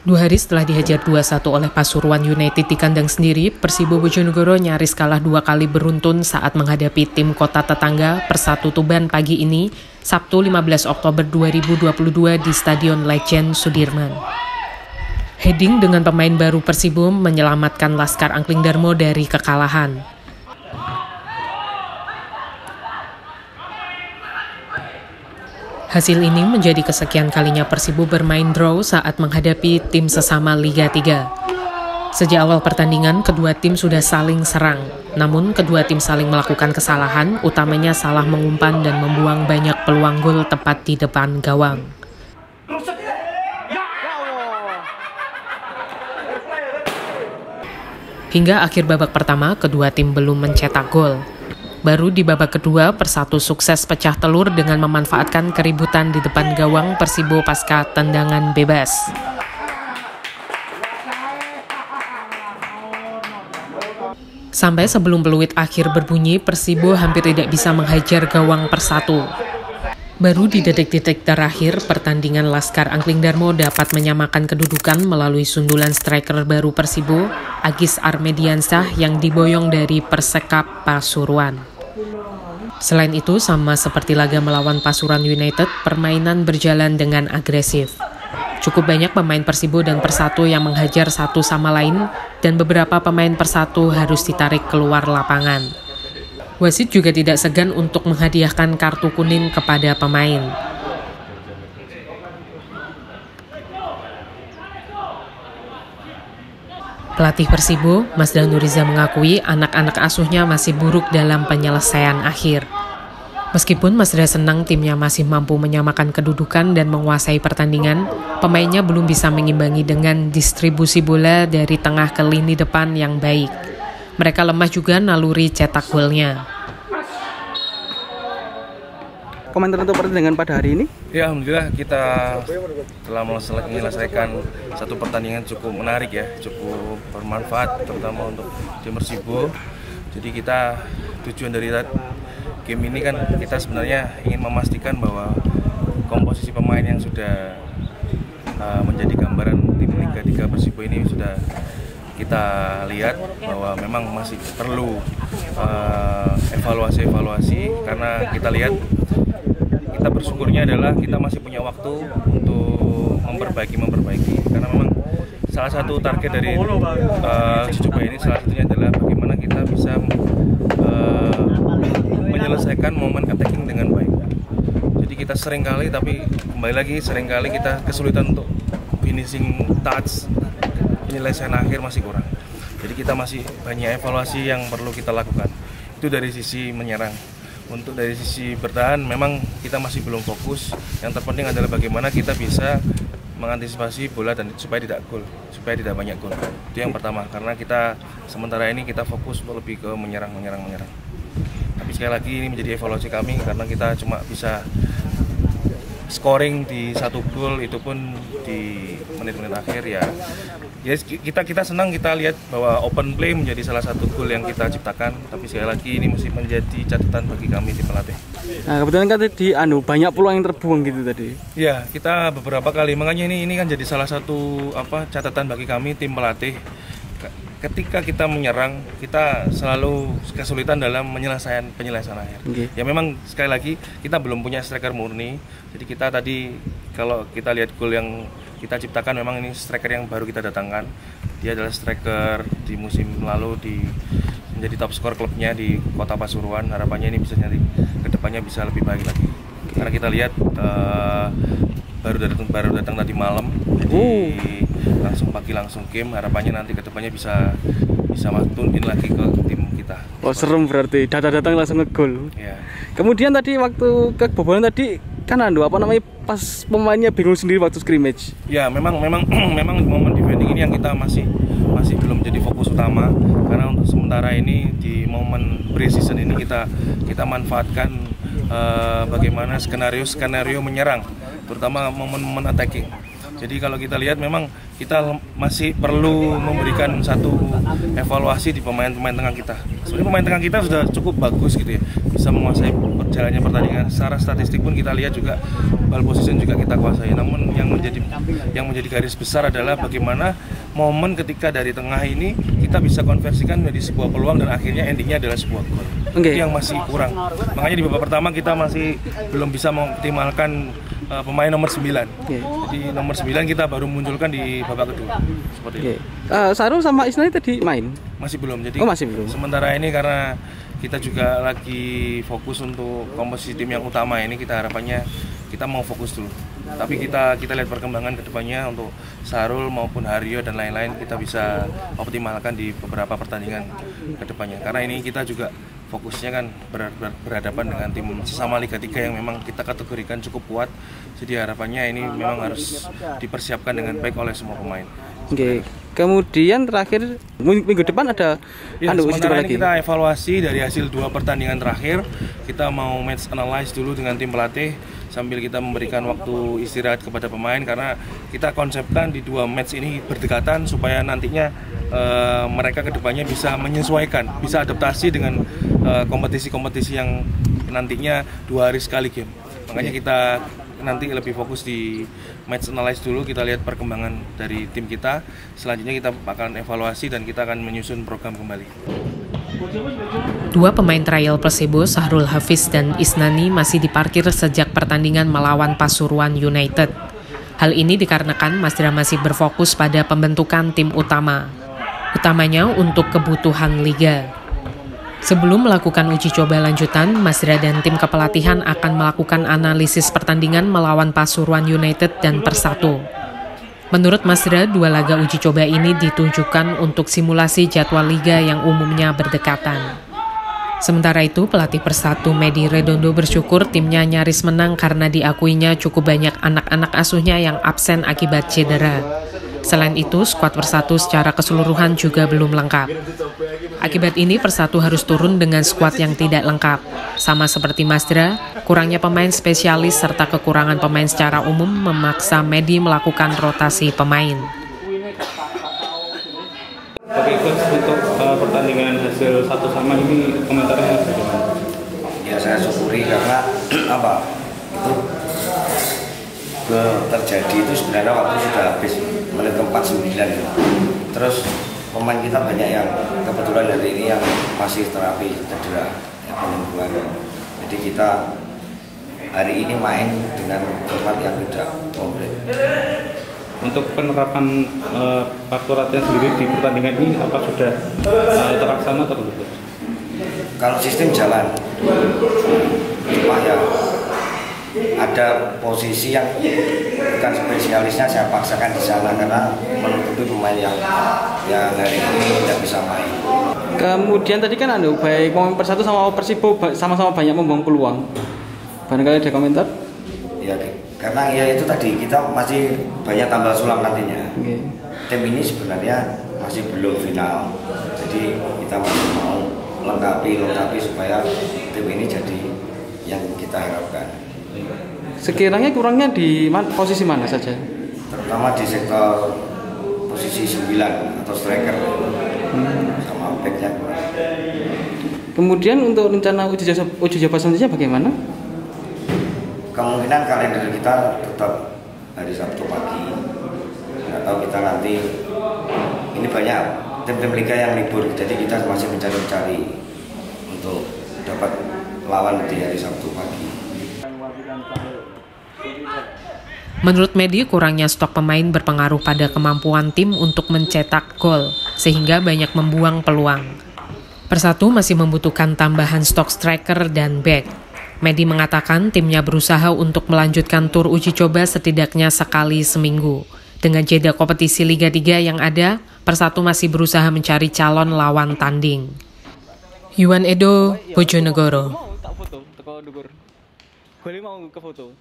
2 hari setelah dihajar 2-1 oleh Pasuruan United di kandang sendiri, Persibo Bojonegoro nyaris kalah 2 kali beruntun saat menghadapi tim kota tetangga Persatu Tuban pagi ini, Sabtu 15 Oktober 2022 di Stadion Legend Sudirman. Heading dengan pemain baru Persibo menyelamatkan Laskar Angkling Darmo dari kekalahan. Hasil ini menjadi kesekian kalinya Persibo bermain draw saat menghadapi tim sesama Liga 3. Sejak awal pertandingan, kedua tim sudah saling serang. Namun, kedua tim saling melakukan kesalahan, utamanya salah mengumpan dan membuang banyak peluang gol tepat di depan gawang. Hingga akhir babak pertama, kedua tim belum mencetak gol. Baru di babak kedua, Persatu sukses pecah telur dengan memanfaatkan keributan di depan gawang Persibo pasca tendangan bebas. Sampai sebelum peluit akhir berbunyi, Persibo hampir tidak bisa menghajar gawang Persatu. Baru di detik-detik terakhir, pertandingan Laskar Angkling Darmo dapat menyamakan kedudukan melalui sundulan striker baru Persibo, Agis Armediansyah yang diboyong dari Persekap Pasuruan. Selain itu, sama seperti laga melawan Pasuruan United, permainan berjalan dengan agresif. Cukup banyak pemain Persibo dan Persatu yang menghajar satu sama lain, dan beberapa pemain Persatu harus ditarik keluar lapangan. Wasit juga tidak segan untuk menghadiahkan kartu kuning kepada pemain. Pelatih Persibo, Mas Danuriza mengakui anak-anak asuhnya masih buruk dalam penyelesaian akhir. Meskipun Mas Dra senang timnya masih mampu menyamakan kedudukan dan menguasai pertandingan, pemainnya belum bisa mengimbangi dengan distribusi bola dari tengah ke lini depan yang baik. Mereka lemah juga naluri cetak golnya. Komentar untuk pertandingan pada hari ini? Ya, alhamdulillah kita telah menyelesaikan satu pertandingan cukup menarik ya, cukup bermanfaat terutama untuk tim Persibo. Jadi kita tujuan dari game ini kan kita sebenarnya ingin memastikan bahwa komposisi pemain yang sudah menjadi gambaran tim Liga 3 Persibo ini sudah kita lihat bahwa memang masih perlu evaluasi karena kita lihat kita bersyukurnya adalah kita masih punya waktu untuk memperbaiki karena memang salah satu target dari Coba ini salah satunya adalah bagaimana kita bisa menyelesaikan momen attacking dengan baik. Jadi kita seringkali kita kesulitan untuk finishing touch, penyelesaian akhir masih kurang. Jadi kita masih banyak evaluasi yang perlu kita lakukan. Itu dari sisi menyerang. Untuk dari sisi bertahan memang kita masih belum fokus. Yang terpenting adalah bagaimana kita bisa mengantisipasi bola dan supaya tidak banyak gol. Itu yang pertama, karena kita sementara ini kita fokus lebih ke menyerang. Tapi sekali lagi ini menjadi evaluasi kami karena kita cuma bisa scoring di 1 gol, itu pun di menit-menit akhir ya. Kita senang kita lihat bahwa open play menjadi salah satu gol yang kita ciptakan, tapi sekali lagi ini mesti menjadi catatan bagi kami tim pelatih. Nah, kebetulan kan tadi banyak peluang yang terbuang gitu tadi. Ya, kita beberapa kali, makanya ini kan jadi salah satu catatan bagi kami tim pelatih. Ketika kita menyerang, kita selalu kesulitan dalam penyelesaian akhir. Okay. Ya memang sekali lagi kita belum punya striker murni. Jadi kita tadi kalau kita lihat gol yang kita ciptakan memang ini striker yang baru kita datangkan. Dia adalah striker di musim lalu menjadi top skor klubnya di Kota Pasuruan. Harapannya ini bisa nanti kedepannya bisa lebih baik lagi. Karena kita lihat baru datang tadi malam, jadi langsung pagi langsung game. Harapannya nanti kedepannya bisa tune in lagi ke tim kita. Oh, serem berarti datang langsung ngegol. Ya. Kemudian tadi waktu kebobolan tadi kan pas pemainnya bingung sendiri waktu scrimmage. Ya, memang momen defending ini yang kita masih belum jadi fokus utama, karena untuk sementara ini di momen pre-season ini kita manfaatkan bagaimana skenario menyerang, terutama momen attacking. Jadi kalau kita lihat memang kita masih perlu memberikan satu evaluasi di pemain-pemain tengah kita. Sebenarnya pemain tengah kita sudah cukup bagus gitu ya, bisa menguasai jalannya pertandingan. Secara statistik pun kita lihat juga ball position juga kita kuasai. Namun yang menjadi garis besar adalah bagaimana momen ketika dari tengah ini kita bisa konversikan menjadi sebuah peluang dan akhirnya endingnya adalah sebuah gol. Itu yang masih kurang. Makanya di babak pertama kita masih belum bisa mengoptimalkan pemain nomor 9. Jadi nomor 9 kita baru munculkan di babak kedua. Seperti itu. Sarul sama Isnani tadi main? Masih belum. Jadi masih belum. Sementara ini karena kita juga lagi fokus untuk komposisi tim yang utama ini, kita harapannya kita mau fokus dulu. Tapi kita lihat perkembangan kedepannya untuk Sarul maupun Haryo dan lain-lain kita bisa optimalkan di beberapa pertandingan kedepannya. Karena ini kita juga fokusnya kan berhadapan dengan tim sesama Liga 3 yang memang kita kategorikan cukup kuat. Jadi harapannya ini memang harus dipersiapkan dengan baik oleh semua pemain. Oke. Kemudian terakhir minggu depan ada sementara ini kita evaluasi dari hasil 2 pertandingan terakhir. Kita mau match analyze dulu dengan tim pelatih sambil kita memberikan waktu istirahat kepada pemain karena kita konsepkan di 2 match ini berdekatan supaya nantinya mereka kedepannya bisa menyesuaikan, bisa adaptasi dengan kompetisi-kompetisi yang nantinya 2 hari sekali game. Makanya kita nanti lebih fokus di match analyze dulu, kita lihat perkembangan dari tim kita. Selanjutnya kita akan evaluasi dan kita akan menyusun program kembali. 2 pemain trial Persibo, Sahrul Hafiz dan Isnani masih diparkir sejak pertandingan melawan Pasuruan United. Hal ini dikarenakan Masdra masih berfokus pada pembentukan tim utamanya untuk kebutuhan liga. Sebelum melakukan uji coba lanjutan, Masdra dan tim kepelatihan akan melakukan analisis pertandingan melawan Pasuruan United dan Persatu. Menurut Masdra, 2 laga uji coba ini ditujukan untuk simulasi jadwal liga yang umumnya berdekatan. Sementara itu, pelatih Persatu Medi Redondo bersyukur timnya nyaris menang karena diakuinya cukup banyak anak-anak asuhnya yang absen akibat cedera. Selain itu, skuad Persatu secara keseluruhan juga belum lengkap. Akibat ini, Persatu harus turun dengan skuad yang tidak lengkap. Sama seperti Masdra, kurangnya pemain spesialis serta kekurangan pemain secara umum memaksa Medi melakukan rotasi pemain. Oke, coach, untuk pertandingan hasil 1-1 ini komentarnya bagaimana? Ya, saya syukuri karena itu terjadi itu sebenarnya waktu sudah habis menit ke-49. Terus pemain kita banyak yang kebetulan hari ini yang masih terapi cedera penyembuhan. Jadi kita hari ini main dengan tempat yang tidak komplit. Untuk penerapan waktu latihan sendiri di pertandingan ini apa sudah terlaksana atau belum? Kalau sistem jalan, cuma ya ada posisi yang bukan spesialisnya saya paksakan di sana karena menutupi pemain yang hari ini tidak bisa main. Kemudian tadi kan baik pemain Persatu sama Persibo sama-sama banyak membuang peluang. Barangkali ada komentar? Ya, karena ya itu tadi kita masih banyak tambal sulam nantinya. Tim ini sebenarnya masih belum final, jadi kita masih mau lengkapi supaya tim ini jadi yang kita harapkan. Sekiranya kurangnya di posisi mana saja? Terutama di sektor posisi 9 atau striker sama backnya kurang. Kemudian untuk rencana uji coba selanjutnya bagaimana? Kemungkinan kalender kita tetap hari Sabtu pagi. Nggak tahu kita nanti, ini banyak tim-tim liga yang libur, jadi kita masih mencari-cari untuk dapat lawan di hari Sabtu pagi. Menurut Medi, kurangnya stok pemain berpengaruh pada kemampuan tim untuk mencetak gol, sehingga banyak membuang peluang. Persatu masih membutuhkan tambahan stok striker dan back. Medi mengatakan timnya berusaha untuk melanjutkan tur uji coba setidaknya sekali seminggu. Dengan jeda kompetisi Liga 3 yang ada, Persatu masih berusaha mencari calon lawan tanding. Yuan Edo, Bojonegoro. Boleh mau ke foto?